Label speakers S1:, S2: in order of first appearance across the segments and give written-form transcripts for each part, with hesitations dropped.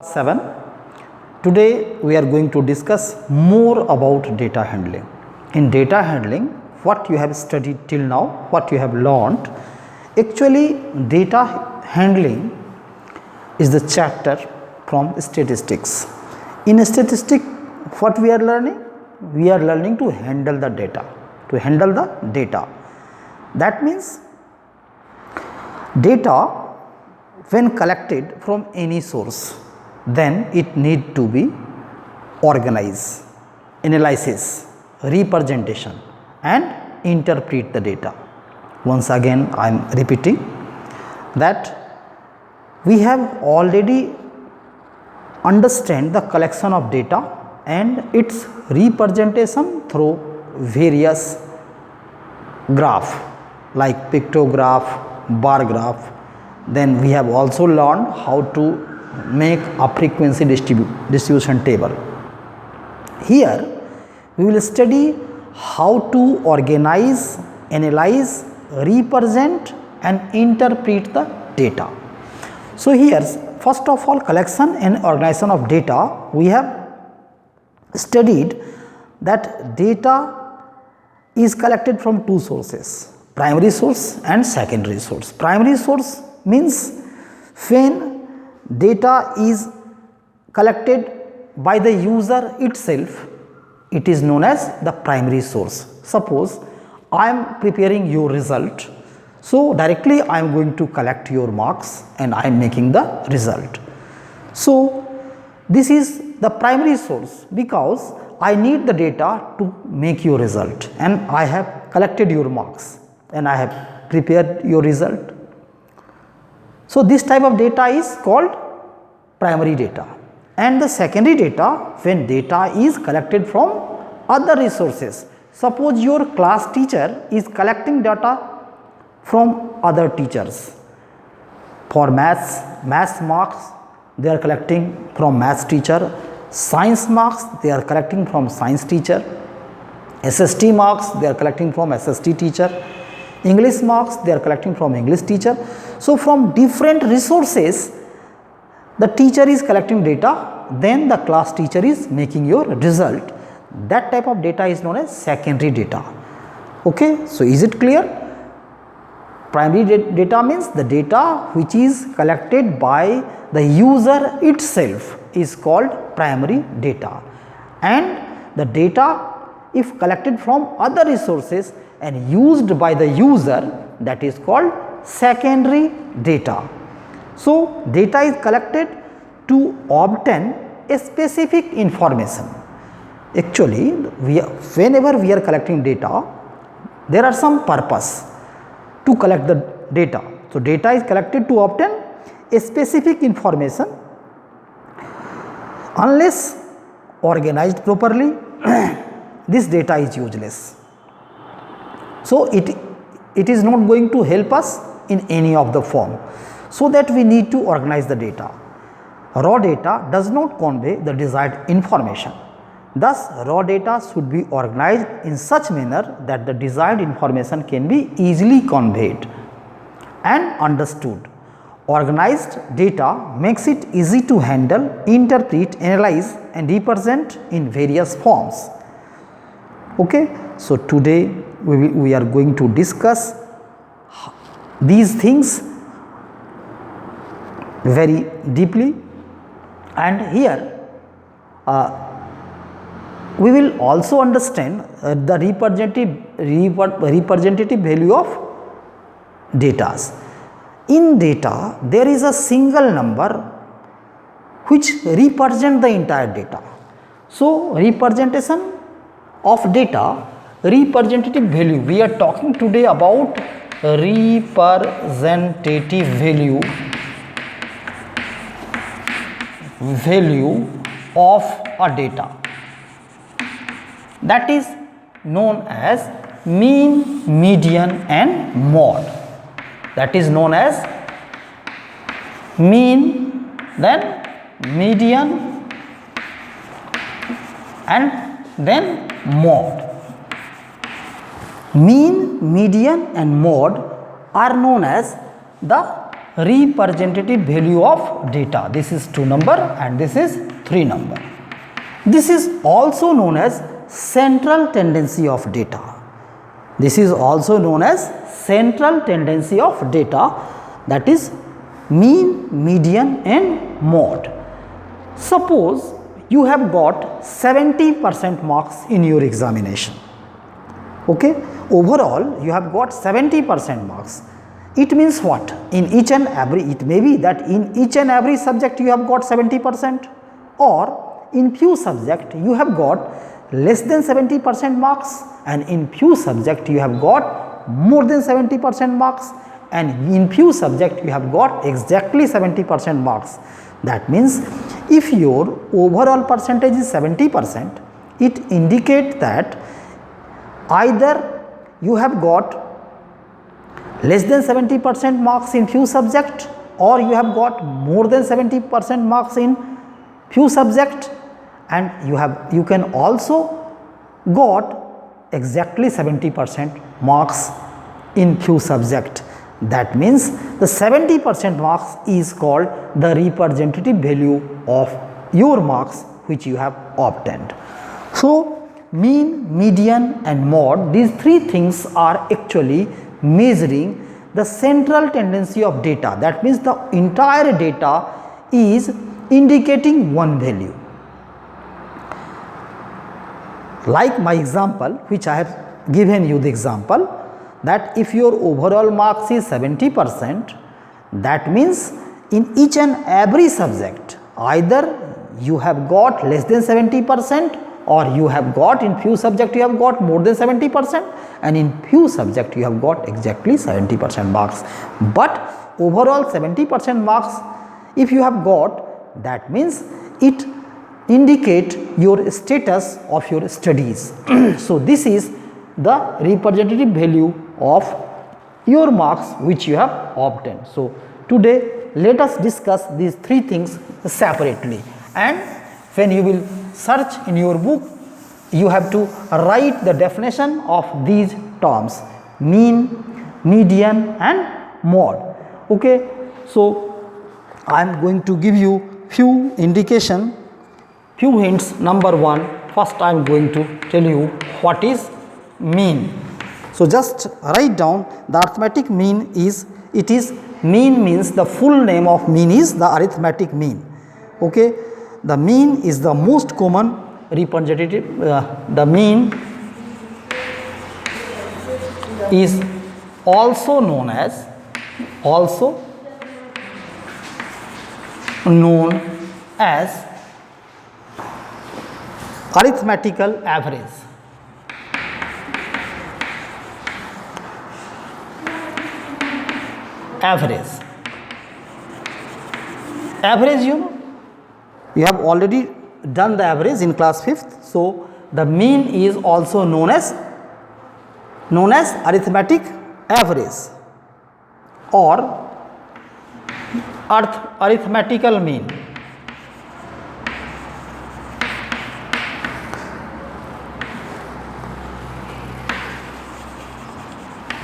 S1: 7. Today we are going to discuss more about data handling. In data handling, what you have studied till now, what you have learned, actually data handling is the chapter from statistics. In statistics, what we are learning? We are learning to handle the data, That means data when collected from any source, then it need to be organized, analysis, representation and interpret the data. Once again I am repeating that we have already understand the collection of data and its representation through various graph like pictograph, bar graph. Then we have also learned how to make a frequency distribution table. Here we will study how to organize, analyze, represent and interpret the data. So here first of all, collection and organization of data, we have studied that data is collected from two sources, primary source and secondary source. Primary source means when data is collected by the user itself, it is known as the primary source. Suppose I am preparing your result, so directly I am going to collect your marks and I am making the result. So this is the primary source because I need the data to make your result and I have collected your marks and I have prepared your result. So this type of data is called primary data. And the secondary data, when data is collected from other resources. Suppose your class teacher is collecting data from other teachers. For maths marks they are collecting from maths teacher, science marks they are collecting from science teacher, SST marks they are collecting from SST teacher, English marks they are collecting from English teacher. So from different resources the teacher is collecting data, then the class teacher is making your result. That type of data is known as secondary data. Okay, so is it clear? Primary data means the data which is collected by the user itself is called primary data, and the data if collected from other resources and used by the user, that is called secondary data. So data is collected to obtain a specific information. Actually whenever we are collecting data, there are some purpose to collect the data. So data is collected to obtain a specific information. Unless organized properly, this data is useless. So it is not going to help us in any of the form. So that we need to organize the data. Raw data does not convey the desired information. Thus raw data should be organized in such manner that the desired information can be easily conveyed and understood. Organized data makes it easy to handle, interpret, analyze and represent in various forms. Okay, so today we are going to discuss these things very deeply, and here we will also understand the representative value of data. In data there is a single number which represents the entire data. So representation of data, representative value, we are talking today about representative value of a data, that is known as mean, median and mode. That is known as mean, then median and then mode. Mean, median and mode are known as the representative value of data. This is 2 number and this is 3 number. This is also known as central tendency of data. This is also known as central tendency of data, that is mean, median and mode. Suppose you have got 70% marks in your examination. Okay, overall you have got 70% marks. It means what? In each and every, it may be that in each and every subject you have got 70%, or in few subject you have got less than 70% marks, and in few subject you have got more than 70% marks, and in few subject you have got exactly 70% marks. That means if your overall percentage is 70%, it indicates that either you have got less than 70% marks in few subject, or you have got more than 70% marks in few subject, and you can also got exactly 70% marks in few subject. That means the 70% marks is called the representative value of your marks which you have obtained. So mean, median and mode, these three things are actually measuring the central tendency of data. That means the entire data is indicating one value. Like my example, which I have given you the example, that if your overall marks is 70%, that means in each and every subject either you have got less than 70%, or you have got in few subject you have got more than 70%, and in few subject you have got exactly 70% marks. But overall 70% marks if you have got, that means it indicate your status of your studies. So this is the representative value of your marks which you have obtained. So today let us discuss these three things separately, and when you will search in your book, you have to write the definition of these terms: mean, median and mode. Okay, so I am going to give you few indication, few hints. Number one, first I am going to tell you what is mean. So just write down the arithmetic mean is, it is mean means the full name of mean is the arithmetic mean. Okay, the mean is the most common representative, the mean is also known as arithmetical average. Average, you have already done the average in class 5th. So the mean is also known as arithmetic average or arithmetical mean.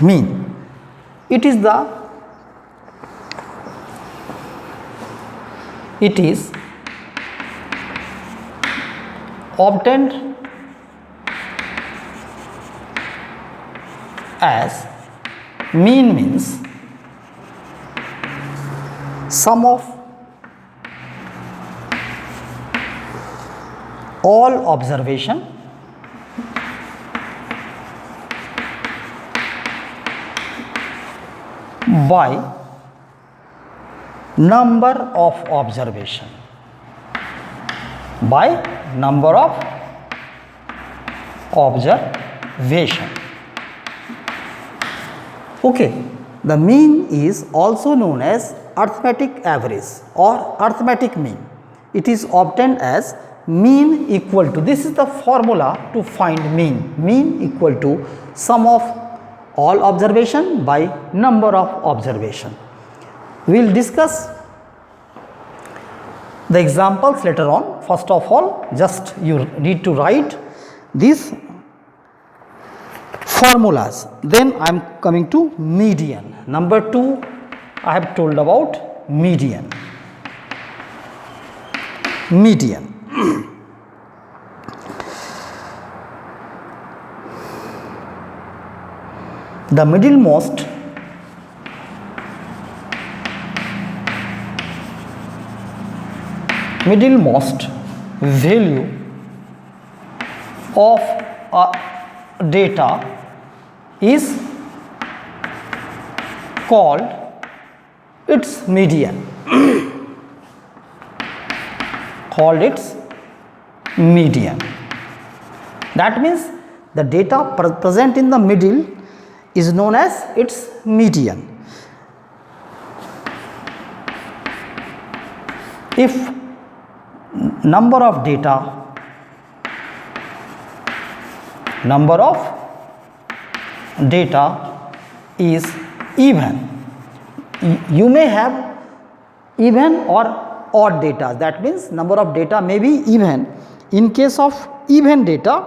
S1: Mean, it is obtained as, mean means sum of all observation by number of observation. Okay, the mean is also known as arithmetic average or arithmetic mean. It is obtained as mean equal to, this is the formula to find mean equal to sum of all observation by number of observation. We will discuss the examples later on. First of all, just you need to write these formulas. Then I am coming to median. Number 2, I have told about median. Median. The middlemost value of a data is called its median. Called its median. That means the data present in the middle is known as its median. If number of data is even, you may have even or odd data. That means number of data may be even. In case of even data,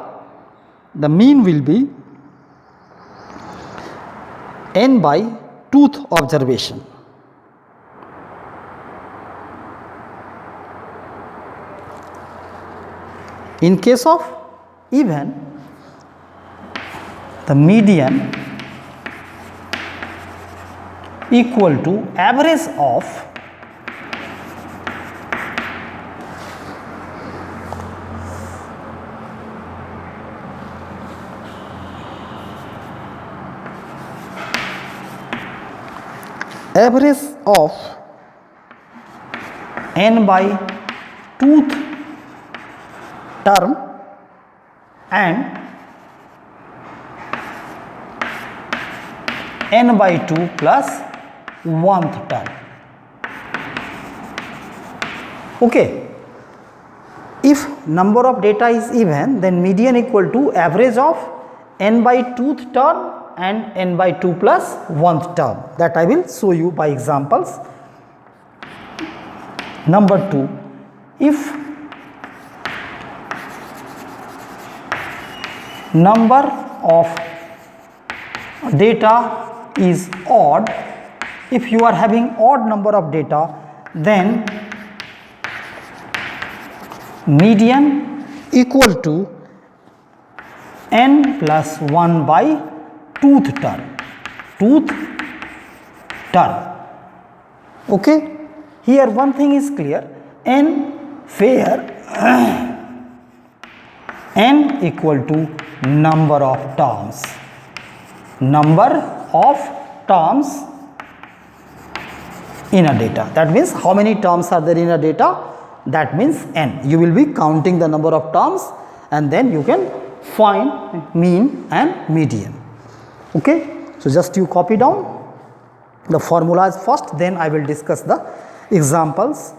S1: the mean will be n by tooth observation. In case of even, the median equal to average of n by tooth term and n by 2 plus 1th term. Okay. If number of data is even, then median equal to average of n by 2th term and n by 2 plus 1th term. That I will show you by examples. Number 2, if number of data is odd, if you are having odd number of data, then median equal to n plus 1 by tooth term. Okay. Here one thing is clear, n equal to number of terms in a data. That means how many terms are there in a data? That means n. You will be counting the number of terms and then you can find mean and median. Okay. So just you copy down the formulas first, then I will discuss the examples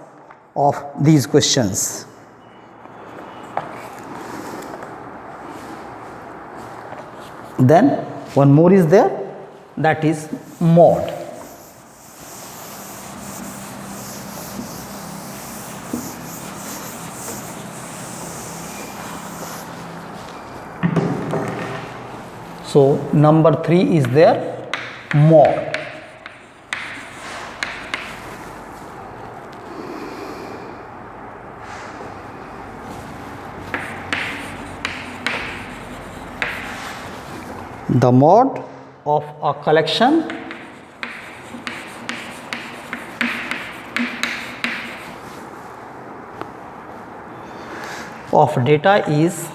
S1: of these questions. Then one more is there, that is mod. So number 3 is there, mod. The mod of a collection of data is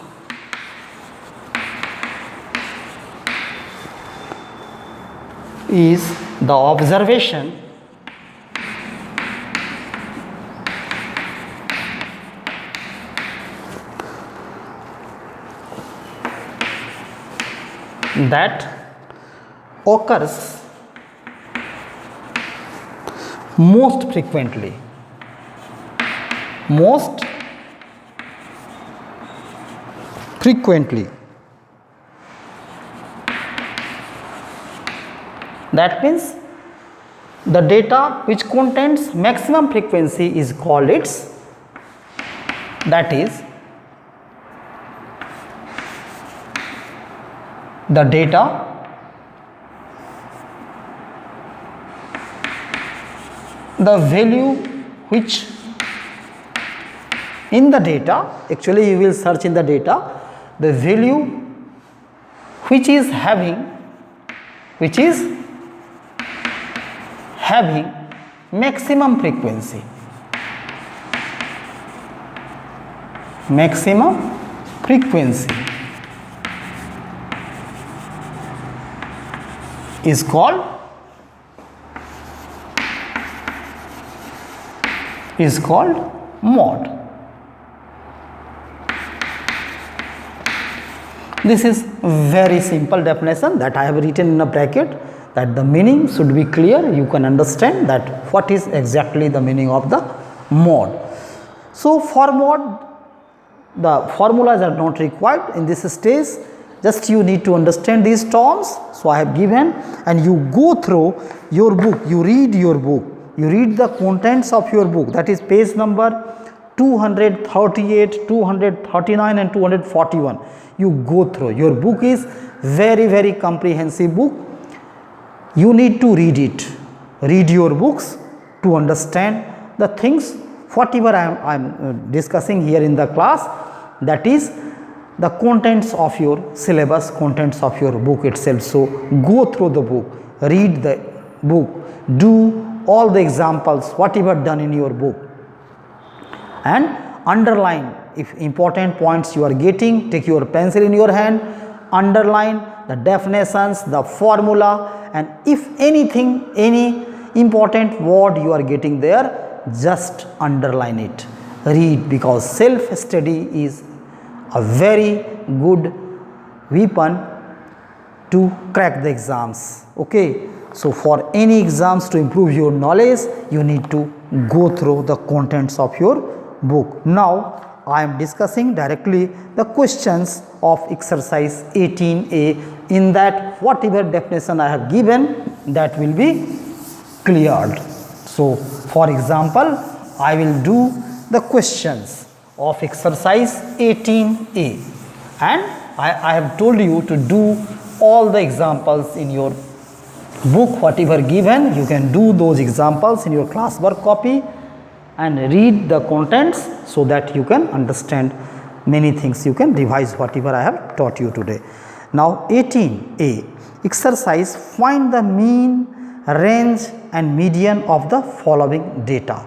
S1: the observation that occurs most frequently. That means the data which contains maximum frequency is called its, that is the data the value which in the data, actually you will search in the data, the value which is having maximum frequency. Maximum frequency is called mod. This is very simple definition that I have written in a bracket, that the meaning should be clear. You can understand that what is exactly the meaning of the mod. So for mod, the formulas are not required in this stage, just you need to understand these terms. So I have given, and you go through your book, you read your book, you read the contents of your book, that is page number 238, 239 and 241. You go through. Your book is very comprehensive book. You need to read it. Read your books to understand the things whatever I am discussing here in the class, that is the contents of your syllabus, contents of your book itself. So go through the book, read the book, do all the examples whatever done in your book, and underline if important points you are getting. Take your pencil in your hand, underline the definitions, the formula, and if anything, any important word you are getting there, just underline it. Read, because self study is a very good weapon to crack the exams. Okay, so for any exams to improve your knowledge, you need to go through the contents of your book. Now I am discussing directly the questions of exercise 18A. In that, whatever definition I have given, that will be cleared. So for example, I will do the questions of exercise 18A, and I have told you to do all the examples in your book, whatever given. You can do those examples in your classwork copy and read the contents, so that you can understand many things. You can revise whatever I have taught you today. Now 18A exercise, find the mean, range and median of the following data.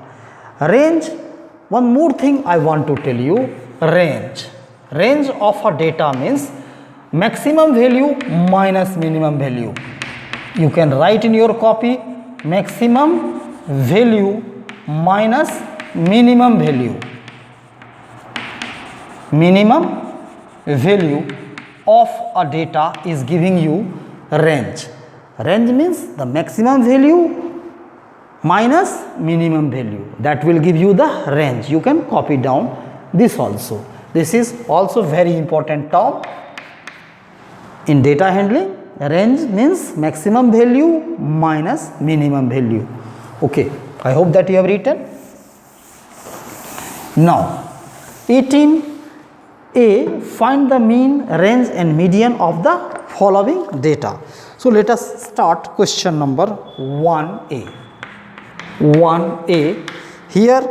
S1: Range, one more thing I want to tell you, range of a data means maximum value minus minimum value. You can write in your copy, maximum value minus minimum value. Minimum value of a data is giving you range. Range means the maximum value minus minimum value, that will give you the range. You can copy down this also. This is also very important term in data handling. Range means maximum value minus minimum value. Okay, I hope that you have written. Now 18A, find the mean, range and median of the following data. So let us start question number 1A. 1A, here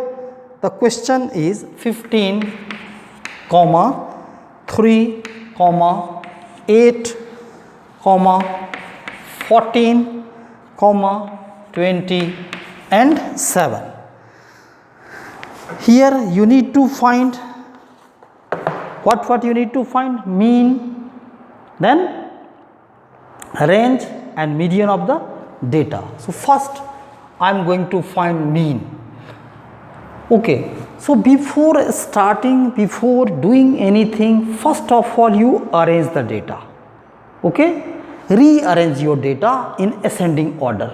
S1: the question is 15, 3, 8, 14, 20 and 7. Here you need to find what you need to find, mean, then range and median of the data. So first I am going to find mean. Okay, so before doing anything, first of all you arrange the data. Okay, rearrange your data in ascending order.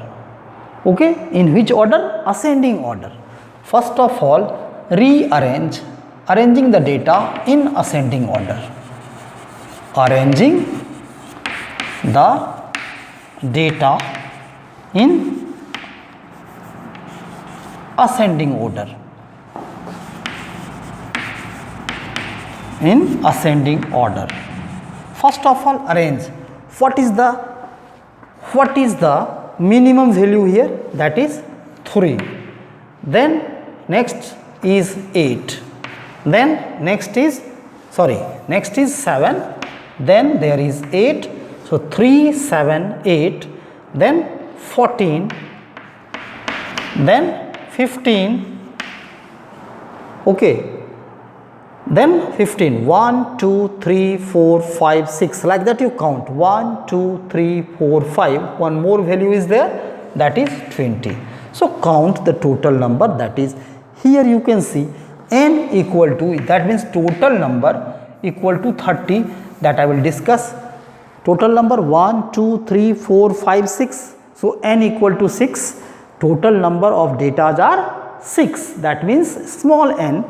S1: Okay, in which order? Ascending order. First of all, arranging the data in ascending order. Arranging the data in ascending order. In ascending order. First of all, arrange. What is the minimum value here? That is 3. then next is 8, then next is 7, then there is 8, so 3, 7, 8, then 14, then 15, okay, then 15, 1, 2, 3, 4, 5, 6, like that you count, 1, 2, 3, 4, 5, one more value is there, that is 20. So count the total number, that is, here you can see n equal to, that means total number equal to 30, that I will discuss. Total number 1, 2, 3, 4, 5, 6, so n equal to 6, total number of datas are 6, that means small n.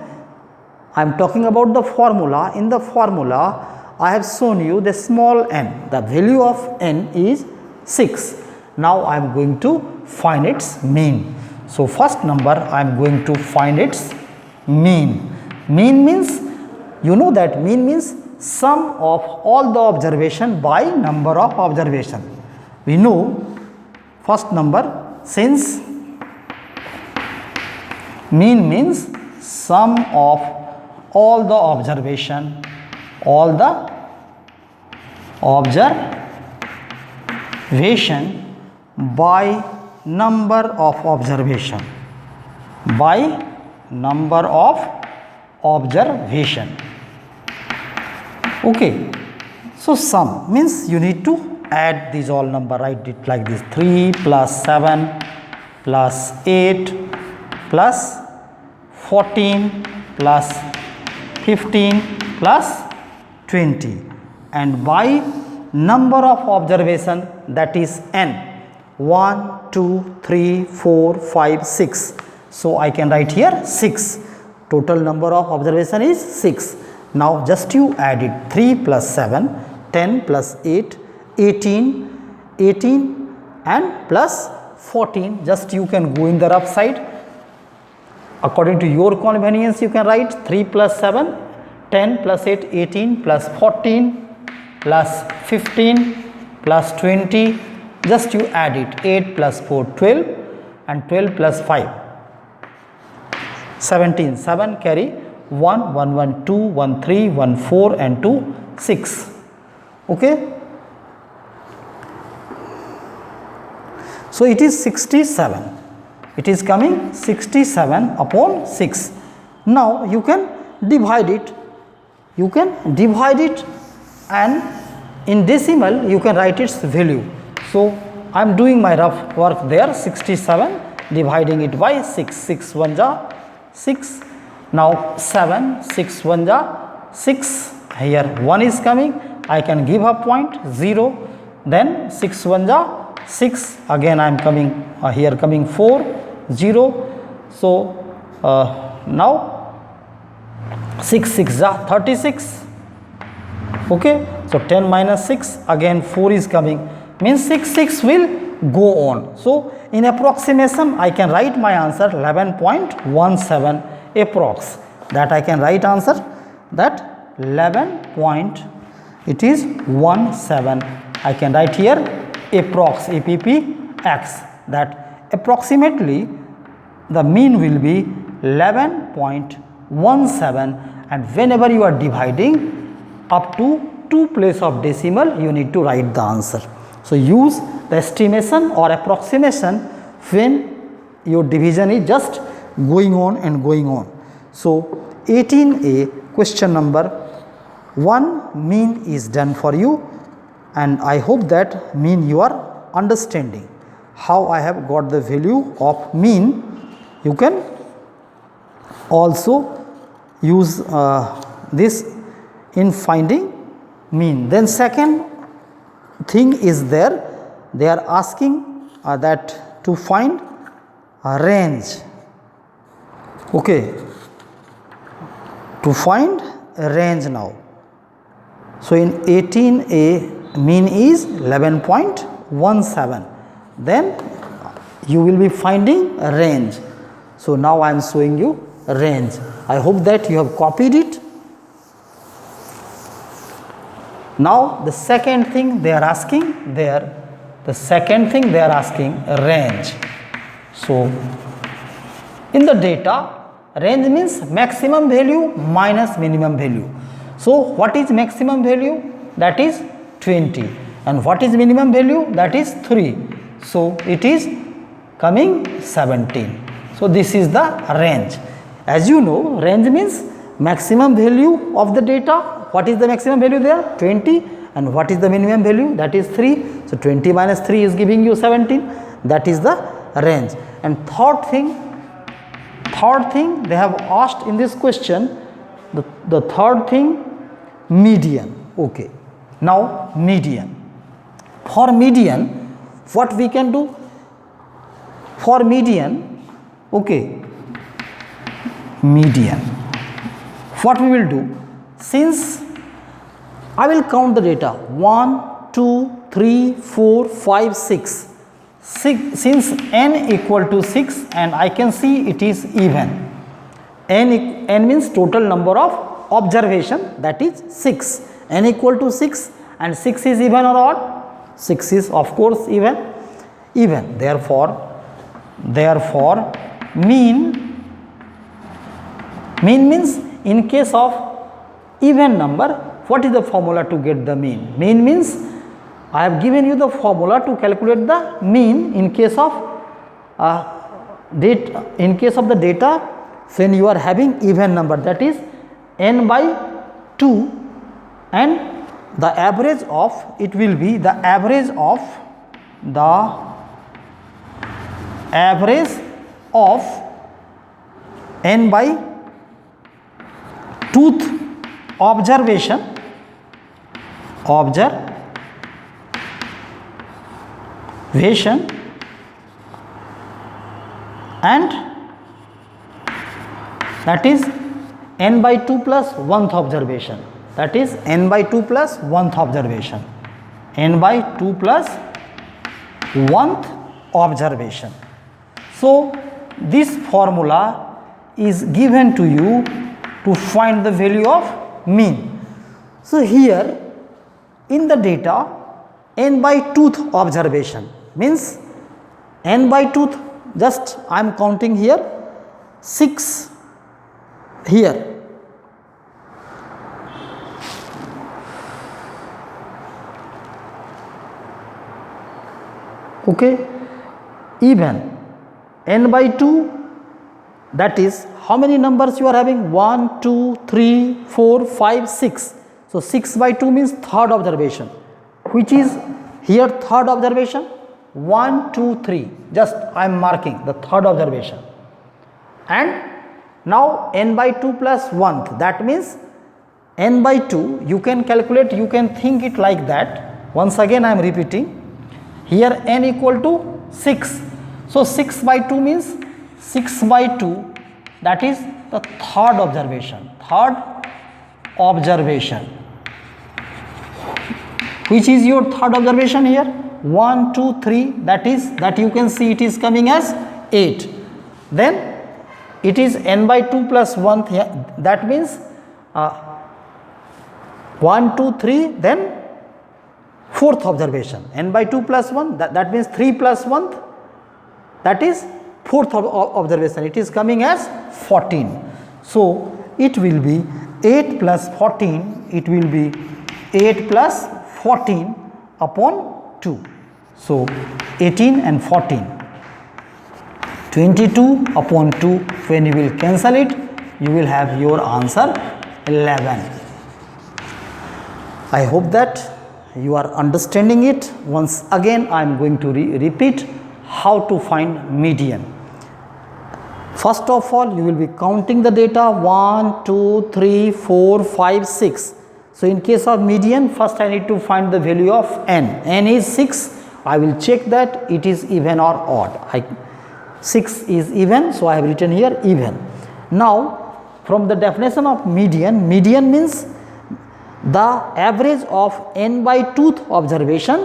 S1: I am talking about the formula. In the formula I have shown you the small n, the value of n is 6. Now I am going to find its mean. So first number I am going to find its mean. Mean means, you know that mean means sum of all the observation by number of observation. We know first number, since mean means sum of all the observation by number of observation, okay. So sum means you need to add these all number, write it like this, 3 plus 7 plus 8 plus 14 plus 15 plus 20, and by number of observation, that is n, 1, 2, 3, 4, 5, 6. So I can write here 6. Total number of observation is 6. Now just you add it, 3 plus 7, 10 plus 8, 18 and plus 14. Just you can go in the rough side. According to your convenience, you can write 3 plus 7, 10 plus 8, 18 plus 14 plus 15 plus 20. Just you add it, 8 plus 4, 12 and 12 plus 5, 17. 7 carry 1, 1, 1, 2, 1, 3, 1, 4 and 2, 6. Okay. So it is 67. It is coming 67 upon 6. Now you can divide it. And in decimal you can write its value. So I am doing my rough work there, 67, dividing it by 6. 6 1 ja 6. Now 7, 6 1 ja 6. Here 1 is coming. I can give a point 0. Then 6 1 ja 6. Again I am coming here coming 4, 0. So now 6 6 ja 36. Okay. So 10 minus 6, again 4 is coming. Means 6 6 will go on. So in approximation I can write my answer 11.17 approx. That I can write answer that 11.17. I can write here approx, APPX, that approximately the mean will be 11.17, and whenever you are dividing up to 2 place of decimal, you need to write the answer. So use the estimation or approximation when your division is just going on and going on. So 18A question number 1 mean is done for you, and I hope that mean you are understanding how I have got the value of mean. You can also use this in finding mean. Then second thing is there, they are asking that to find a range. Okay, to find a range now. So in 18A mean is 11.17. Then you will be finding a range. So now I am showing you a range. I hope that you have copied it. Now the second thing they are asking there, a range. So In the data, range means maximum value minus minimum value. So what is maximum value? That is 20, and what is minimum value? That is 3. So it is coming 17. So this is the range. As you know, range means maximum value of the data. What is the maximum value there? 20. And what is the minimum value? That is 3. So 20 minus 3 is giving you 17. That is the range. And third thing they have asked in this question, the third thing, median. Okay. Now median. For median, what we can do? For median, okay, median, what we will do? Since I will count the data 1, 2, 3, 4, 5, 6. Since n equal to 6 and I can see it is even. N means total number of observation, that is 6. N equal to 6 and 6 is even or odd? 6 is of course even. Therefore mean means in case of even number, what is the formula to get the mean? Mean means I have given you the formula to calculate the mean in case of the data when you are having even number, that is n by 2, and the average of it will be the average of n by tooth observation and that is n by 2 plus 1th observation, that is n by 2 plus 1th observation, n by 2 plus 1th observation. So this formula is given to you to find the value of mean. So here in the data, n by 2th observation means n by 2th, just I am counting here 6 here. Okay, even n by 2, that is how many numbers you are having? 1, 2, 3, 4, 5, 6. So 6 by 2 means third observation, which is here third observation 1, 2, 3. Just I am marking the third observation. And now n by 2 plus 1th, that means n by 2 you can calculate, you can think it like that. Once again I am repeating, here n equal to 6. So 6 by 2 means 6 by 2, that is the third observation. Which is your third observation here? 1, 2, 3, that you can see it is coming as 8. Then it is n by 2 plus 1, that means 1, 2, 3, then fourth observation, n by 2 plus 1, that means 3 plus 1, that is fourth observation, it is coming as 14. So it will be 8 plus 14, it will be 8 plus 14 upon 2. So 18 and 14, 22 upon 2, when you will cancel it, you will have your answer 11. I hope that you are understanding it. Once again I am going to repeat how to find median. First of all, you will be counting the data 1, 2, 3, 4, 5, 6. So in case of median, first I need to find the value of n. N is 6. I will check that it is even or odd. 6 is even, so I have written here even. Now from the definition of median, median means the average of n by 2th observation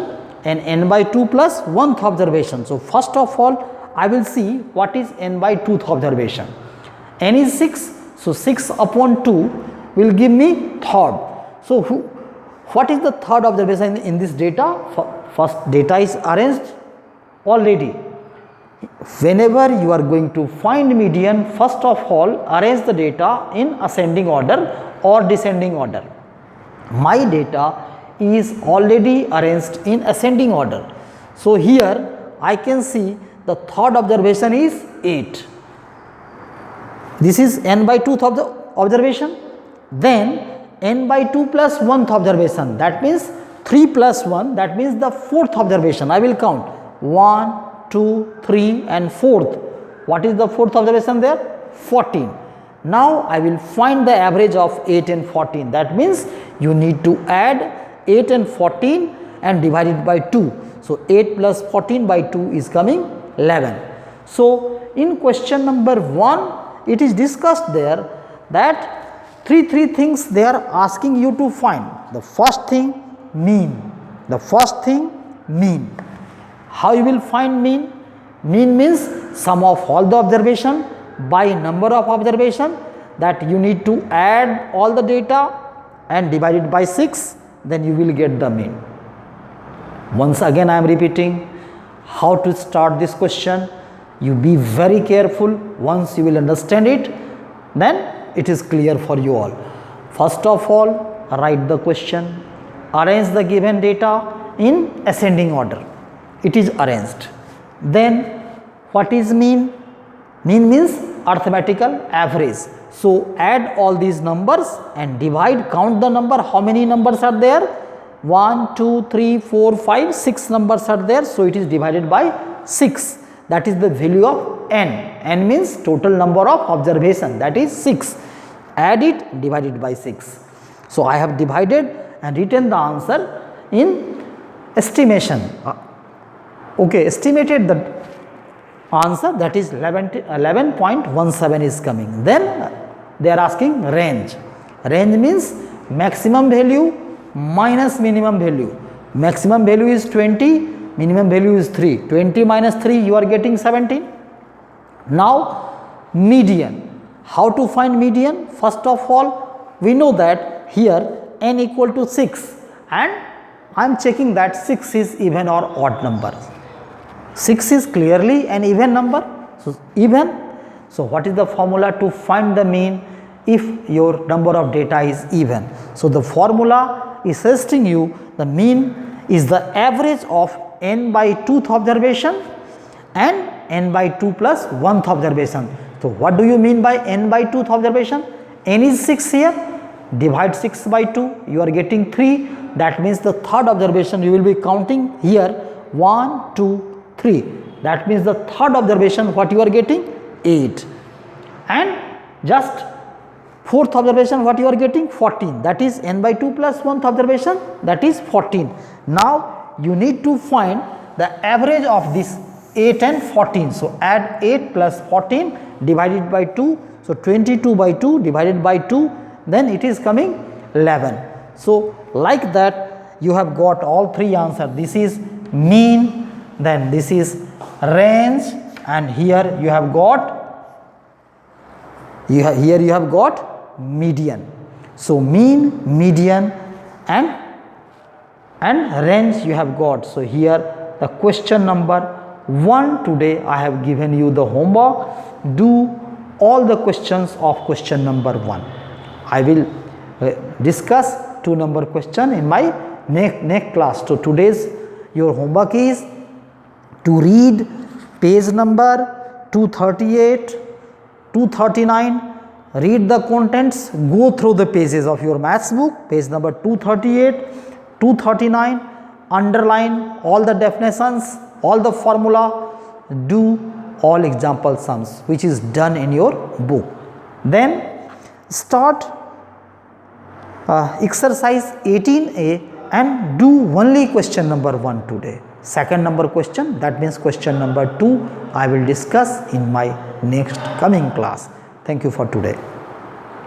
S1: and n by 2 plus 1th observation. So first of all I will see what is n by 2th observation. N is 6, so 6 upon 2 will give me third. So what is the third observation in this data? First data is arranged already. whenever you are going to find median, first of all arrange the data in ascending order or descending order. My data is already arranged in ascending order. So here I can see the third observation is 8. This is n by 2th of the observation. Then n by 2 plus 1th observation, that means 3 plus 1, that means the 4th observation. I will count 1, 2, 3 and 4th. What is the 4th observation there? 14. Now I will find the average of 8 and 14. That means you need to add 8 and 14 and divide it by 2. So 8 plus 14 by 2 is coming 11. So in question number 1, it is discussed there that three things they are asking you to find. The first thing, mean. The first thing, mean. How you will find mean? Mean means sum of all the observation by number of observation, that you need to add all the data and divide it by 6, then you will get the mean. Once again I am repeating how to start this question. You be very careful. Once you will understand it, then it is clear for you all. First of all, write the question, arrange the given data in ascending order. It is arranged. Then what is mean? Mean means arithmetical average. So add all these numbers and divide, count the number, how many numbers are there? 1, 2, 3, 4, 5, 6 numbers are there. So it is divided by 6. That is the value of n. N means total number of observation, that is 6. Add it, divide it by 6. So I have divided and written the answer in estimation. Estimated the answer, that is 11.17 is coming. Then they are asking range. Range means maximum value minus minimum value. Maximum value is 20, minimum value is 3. 20 minus 3, you are getting 17. Now median. How to find median? First of all, we know that here n equal to 6 and I am checking that 6 is even or odd number. 6 is clearly an even number. So even. So what is the formula to find the mean if your number of data is even? So the formula is suggesting you the mean is the average of n by 2th observation and n by 2 plus 1th observation. So what do you mean by n by 2th observation? N is 6 here, divide 6 by 2, you are getting 3. That means the third observation you will be counting here 1, 2, 3. That means the third observation what you are getting? 8. And just fourth observation what you are getting? 14. That is n by 2 plus 1th observation, that is 14. Now you need to find the average of this 8 and 14. So add 8 plus 14 divided by 2. So 22 by 2 divided by 2, then it is coming 11. So like that you have got all three answers. This is mean, then this is range, and here you have got median. So mean, median and range you have got. So here the question number 1 today I have given you the homework. Do all the questions of question number 1. I will discuss 2 number question in my next class. So today's your homework is to read page number 238, 239, read the contents, go through the pages of your maths book, page number 238, 239, underline all the definitions, all the formula, do all example sums which is done in your book. Then start exercise 18A and do only question number 1 today. Second number question, that means question number 2 I will discuss in my next coming class. Thank you for today.